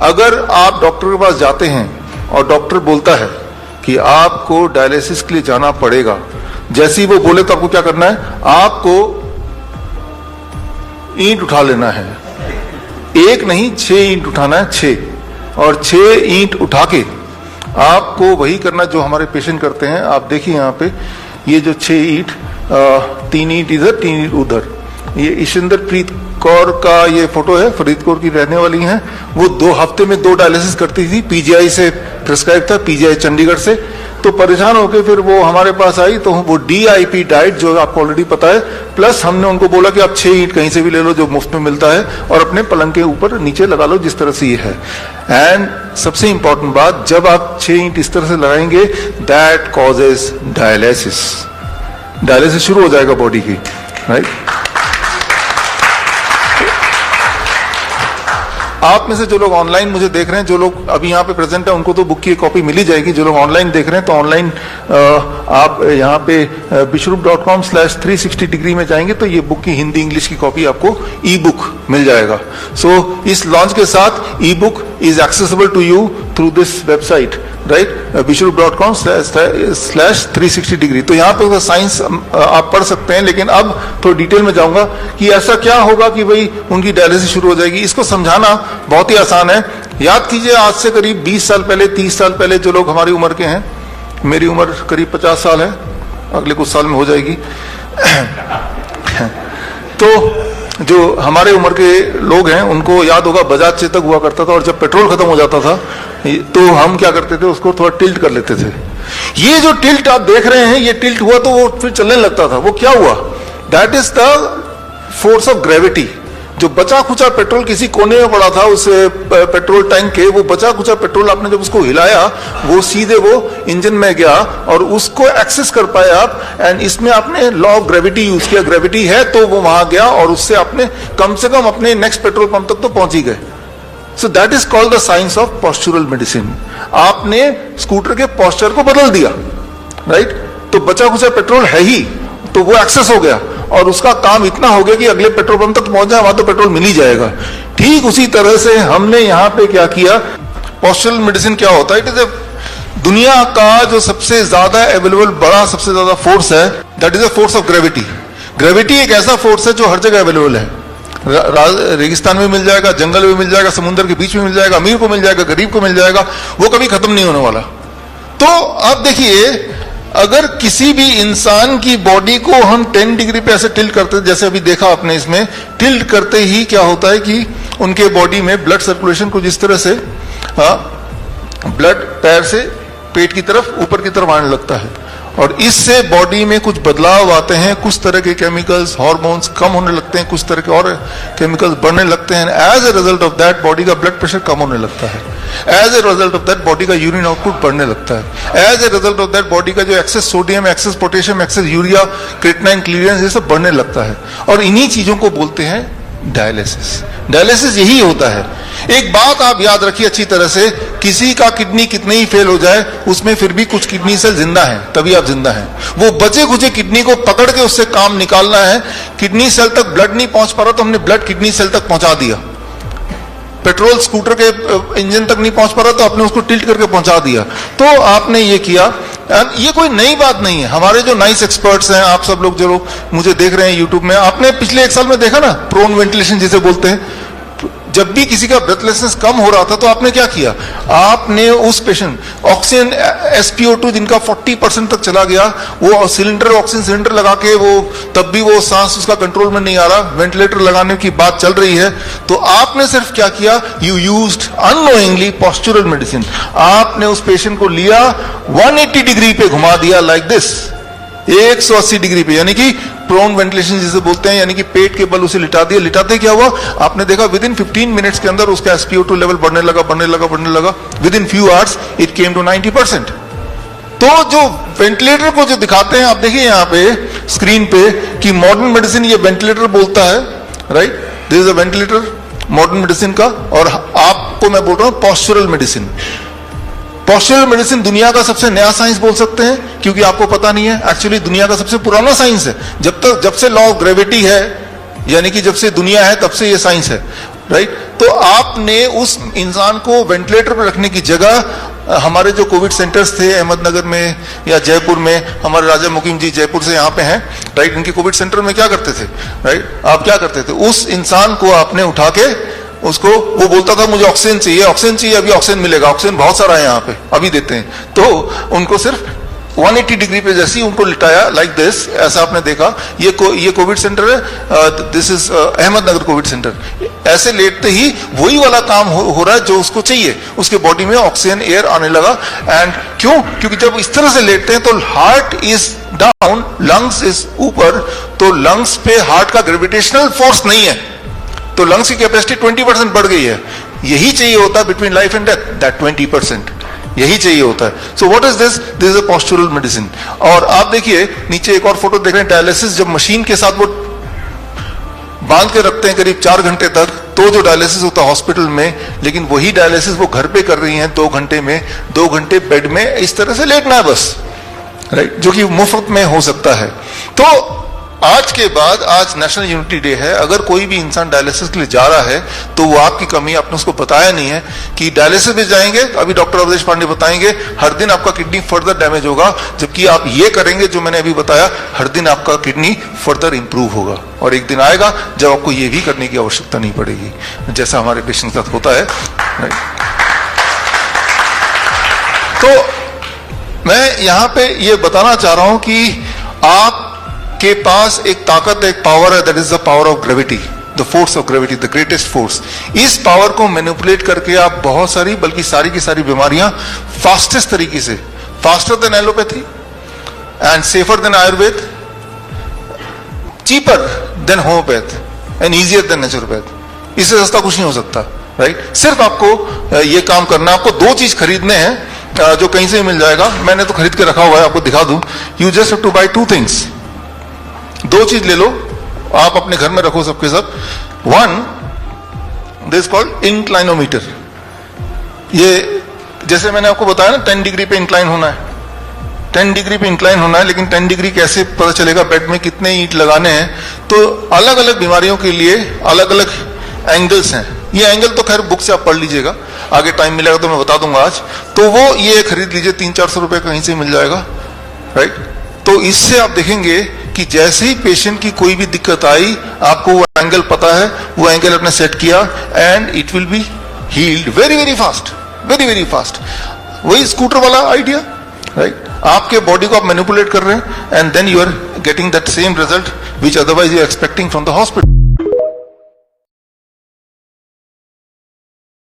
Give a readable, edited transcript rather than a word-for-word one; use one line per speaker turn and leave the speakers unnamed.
अगर आप डॉक्टर के पास जाते हैं और डॉक्टर बोलता है कि आपको डायलिसिस के लिए जाना पड़ेगा, जैसे ही वो बोले तो आपको क्या करना है? आपको ईंट उठा लेना है। एक नहीं 6 ईंट उठाना है, 6, और 6 ईंट उठा के आपको वही करना जो हमारे पेशेंट करते हैं। आप देखिए यहाँ पे ये जो 6 ईंट, 3 ईंट इधर 3 ईंट उधर, ये ईशिंदर प्रीत कौर का ये फोटो है, फरीदकोट की रहने वाली हैं। वो 2 हफ्ते में 2 डायलिसिस करती थी, पीजीआई से प्रिस्क्राइब था, पीजीआई चंडीगढ़ से। तो परेशान होकर फिर वो हमारे पास आई, तो वो DIP डाइट जो आपको ऑलरेडी पता है, प्लस हमने उनको बोला कि आप 6 ईंट कहीं से भी ले लो जो मुफ्त में मिलता है और अपने पलंग के ऊपर नीचे लगा लो जिस तरह से ये है। एंड सबसे इंपॉर्टेंट बात, जब आप 6 ईंट इस तरह से लगाएंगे, दैट कॉजेज डायलिसिस। डायलिसिस शुरू हो जाएगा बॉडी की, राइट। आप में से जो लोग ऑनलाइन मुझे देख रहे हैं, जो लोग अभी यहाँ पे प्रेजेंट है, उनको तो बुक की कॉपी मिल ही जाएगी। जो लोग ऑनलाइन देख रहे हैं तो ऑनलाइन आप यहाँ पे bishrup.com/360 डिग्री में जाएंगे तो ये बुक की हिंदी इंग्लिश की कॉपी आपको ई बुक मिल जाएगा। सो इस लॉन्च के साथ e book is accessible to you through this website, right, bishrup.com/360 degree. तो यहाँ पे साइंस आप पढ़ सकते हैं, लेकिन अब थोड़ा डिटेल में जाऊंगा कि ऐसा क्या होगा कि भाई उनकी डायलिसिस शुरू हो जाएगी। इसको समझाना बहुत ही आसान है। याद कीजिए, आज से करीब 20 साल पहले, 30 साल पहले, जो लोग हमारी उम्र के हैं, मेरी उम्र करीब 50 साल है, अगले कुछ साल में हो जाएगी। तो जो हमारे उम्र के लोग हैं उनको याद होगा बजाज चेतक हुआ करता था, और जब पेट्रोल खत्म हो जाता था तो हम क्या करते थे, उसको थोड़ा टिल्ट कर लेते थे। ये जो टिल्ट आप देख रहे हैं, ये टिल्ट हुआ तो वो फिर चलने लगता था। वो क्या हुआ? That is the force of gravity. जो बचा खुचा पेट्रोल किसी कोने में पड़ा था उस पेट्रोल टैंक के, वो बचा खुचा पेट्रोल आपने जब उसको हिलाया, वो सीधे वो इंजन में गया और उसको एक्सेस कर पाए आप। एंड इसमें आपने लॉ ऑफ ग्रेविटी यूज किया, ग्रेविटी है तो वो वहां गया और उससे आपने कम से कम अपने नेक्स्ट पेट्रोल पंप तक तो पहुंच ही गए। So that is called the science of postural medicine. आपने स्कूटर के पॉस्चर को बदल दिया, राइट। तो बचा खुचा पेट्रोल है ही, तो वो एक्सेस हो गया और उसका काम इतना हो गया कि अगले पेट्रोल पंप तक पहुंच जाए, वहां तो पेट्रोल मिल ही जाएगा। ठीक उसी तरह से हमने यहां पे क्या किया, पॉस्चुरल मेडिसिन क्या होता है? इट इज ए दुनिया का जो सबसे ज्यादा अवेलेबल बड़ा सबसे ज्यादा फोर्स है, that is a force of gravity. Gravity एक ऐसा फोर्स है जो हर जगह अवेलेबल है। रेगिस्तान में मिल जाएगा, जंगल में मिल जाएगा, समुद्र के बीच में मिल जाएगा, अमीर को मिल जाएगा, गरीब को मिल जाएगा, वो कभी खत्म नहीं होने वाला। तो आप देखिए, अगर किसी भी इंसान की बॉडी को हम 10 डिग्री पे ऐसे टिल्ट करते, जैसे अभी देखा आपने, इसमें टिल्ट करते ही क्या होता है कि उनके बॉडी में ब्लड सर्कुलेशन को जिस तरह से ब्लड पैर से पेट की तरफ ऊपर की तरफ आने लगता है, और इससे बॉडी में कुछ बदलाव आते हैं। कुछ तरह के केमिकल्स, हार्मोन्स कम होने लगते हैं, कुछ तरह के और केमिकल्स बढ़ने लगते हैं। As a result of that body का ब्लड प्रेशर कम होने लगता है। As a result of that body का यूरिन आउटपुट बढ़ने लगता है। As a result of that body का जो excess sodium, excess potassium, excess urea, creatinine, clearance, ये सब बढ़ने लगता है। और इन्हीं चीजों को बोलते हैं डायलिसिस। डायलिसिस यही होता है। एक बात आप याद रखिए अच्छी तरह से, किसी का किडनी कितने ही फेल हो जाए, उसमें फिर भी कुछ किडनी सेल जिंदा है, तभी आप जिंदा हैं। वो बचे खुचे किडनी को पकड़ के उससे काम निकालना है। किडनी सेल तक ब्लड नहीं पहुंच पा रहा तो हमने ब्लड किडनी सेल तक पहुंचा दिया। पेट्रोल स्कूटर के इंजन तक नहीं पहुंच पा रहा तो आपने उसको टिल्ट करके पहुंचा दिया। तो आपने ये किया। ये कोई नई बात नहीं है। हमारे जो नाइस एक्सपर्ट्स हैं, आप सब लोग जो लोग मुझे देख रहे हैं यूट्यूब में, आपने पिछले 1 साल में देखा ना, प्रोन वेंटिलेशन जिसे बोलते हैं। जब भी किसी का ब्रेथलेसनेस कम हो रहा था तो आपने क्या किया, आपने उस पेशेंट ऑक्सीजन SpO2 जिनका 40% तक चला गया, वो सिलेंडर, ऑक्सीजन सिलेंडर लगा के, वो तब भी वो सांस उसका कंट्रोल में नहीं आ रहा, वेंटिलेटर लगाने की बात चल रही है, तो आपने सिर्फ क्या किया, you used unknowingly postural medicine. आपने उस पेशेंट को लिया, 180 डिग्री पे घुमा दिया, लाइक दिस, 180 डिग्री पे, यानी कि प्रोन वेंटिलेशन जिसे बोलते हैं, यानी कि पेट के बल उसे लिटा दिया। लिटाते क्या हुआ, आपने देखा विद इन 15 मिनट्स के अंदर उसका SpO2 लेवल बढ़ने लगा। Within few hours it came to 90%। तो जो वेंटिलेटर को जो दिखाते हैं, आप देखिए यहाँ पे स्क्रीन पे कि मॉडर्न मेडिसिन ये वेंटिलेटर बोलता है, right, this is a ventilator modern medicine का। और आपको मैं बोल रहा हूं पॉस्चुरल मेडिसिन। पॉस्चुरल मेडिसिन दुनिया का सबसे नया साइंस बोल सकते हैं, क्योंकि आपको पता नहीं है, एक्चुअली दुनिया का सबसे पुराना साइंस है। जब से लॉ ऑफ ग्रेविटी है, यानी कि जब से दुनिया है तब से ये साइंस है। राइट? तो आपने उस इंसान को वेंटिलेटर पर रखने की जगह, हमारे जो कोविड सेंटर्स थे अहमदनगर में या जयपुर में, हमारे राजा मुकीम जी जयपुर से यहाँ पे हैं, राइट? इनके कोविड सेंटर में क्या करते थे, राइट? आप क्या करते थे? उस इंसान को आपने उठा के उसको, वो बोलता था मुझे ऑक्सीजन चाहिए, ऑक्सीजन चाहिए, अभी ऑक्सीजन मिलेगा, ऑक्सीजन बहुत सारा है यहाँ पे, अभी देते हैं। तो उनको सिर्फ 180 डिग्री पे जैसे ही उनको लिटाया, लाइक दिस, ऐसा आपने देखा। ये कोविड सेंटर है, this is Ahmednagar Covid centre. ऐसे लेटते ही वही वाला काम हो रहा है जो उसको चाहिए, उसके बॉडी में ऑक्सीजन एयर आने लगा। एंड क्यों? क्योंकि जब इस तरह से लेटते हैं तो heart is down, lungs is ऊपर, तो लंग्स पे हार्ट का ग्रेविटेशनल फोर्स नहीं है, तो लंग्स की कैपेसिटी 20% बढ़ गई है। यही चाहिए होता है between life and death, that 20%, यही चाहिए होता है। So what is this? This is a postural medicine. और आप देखिए नीचे एक और फोटो देख रहे हैं, डायलिसिस जब मशीन के साथ वो बांध के रखते हैं करीब 4 घंटे तक, तो जो डायलिसिस होता है हॉस्पिटल में, लेकिन वही डायलिसिस वो घर पे कर रही हैं 2 घंटे में, 2 घंटे बेड में इस तरह से लेटना है बस, राइट? जो कि मुफ्त में हो सकता है। तो आज के बाद, आज नेशनल यूनिटी डे है, अगर कोई भी इंसान डायलिसिस के लिए जा रहा है तो वो आपकी कमी, आपने उसको बताया नहीं है कि डायलिसिस में जाएंगे, अभी डॉक्टर अवधेश पांडे बताएंगे, हर दिन आपका किडनी फर्दर डैमेज होगा, जबकि आप ये करेंगे जो मैंने अभी बताया, हर दिन आपका किडनी फर्दर इंप्रूव होगा। और एक दिन आएगा जब आपको ये भी करने की आवश्यकता नहीं पड़ेगी, जैसा हमारे पेशेंट के साथ होता है, राइट? तो मैं यहां पे ये बताना चाह रहा हूं कि आप के पास एक ताकत, एक पावर है, that is the power of gravity, the force of gravity, the greatest force. इस पावर को मैनिपुलेट करके आप बहुत सारी, बल्कि सारी की सारी बीमारियां फास्टेस्ट तरीके से, faster than allopathy and safer than Ayurveda, cheaper than homeopath and easier than naturopath, इससे सस्ता कुछ नहीं हो सकता, राइट? सिर्फ आपको ये काम करना है। आपको 2 चीज खरीदने हैं जो कहीं से भी मिल जाएगा, मैंने तो खरीद के रखा हुआ है, आपको दिखा दूं। You just have to buy 2 things, 2 चीज ले लो, आप अपने घर में रखो सबके सब। 1, दिस कॉल्ड इंक्लाइनोमीटर। ये जैसे मैंने आपको बताया ना, 10 डिग्री पे इंक्लाइन होना है, 10 डिग्री पे इंक्लाइन होना है, लेकिन 10 डिग्री कैसे पता चलेगा? बेड में कितने ईंट लगाने हैं? तो अलग अलग बीमारियों के लिए अलग अलग एंगल्स हैं। ये एंगल तो खैर बुक से आप पढ़ लीजिएगा, आगे टाइम मिलेगा तो मैं बता दूंगा आज। तो वो ये खरीद लीजिए, 300-400 रुपए कहीं से मिल जाएगा, राइट? तो इससे आप देखेंगे कि जैसे ही पेशेंट की कोई भी दिक्कत आई, आपको वो एंगल पता है, वो एंगल आपने सेट किया and it will be healed very very fast, very very fast. वही स्कूटर वाला आइडिया, राइट? आपके बॉडी को आप मैनिपुलेट कर रहे हैं and then you are getting that same result which otherwise you are expecting from the hospital.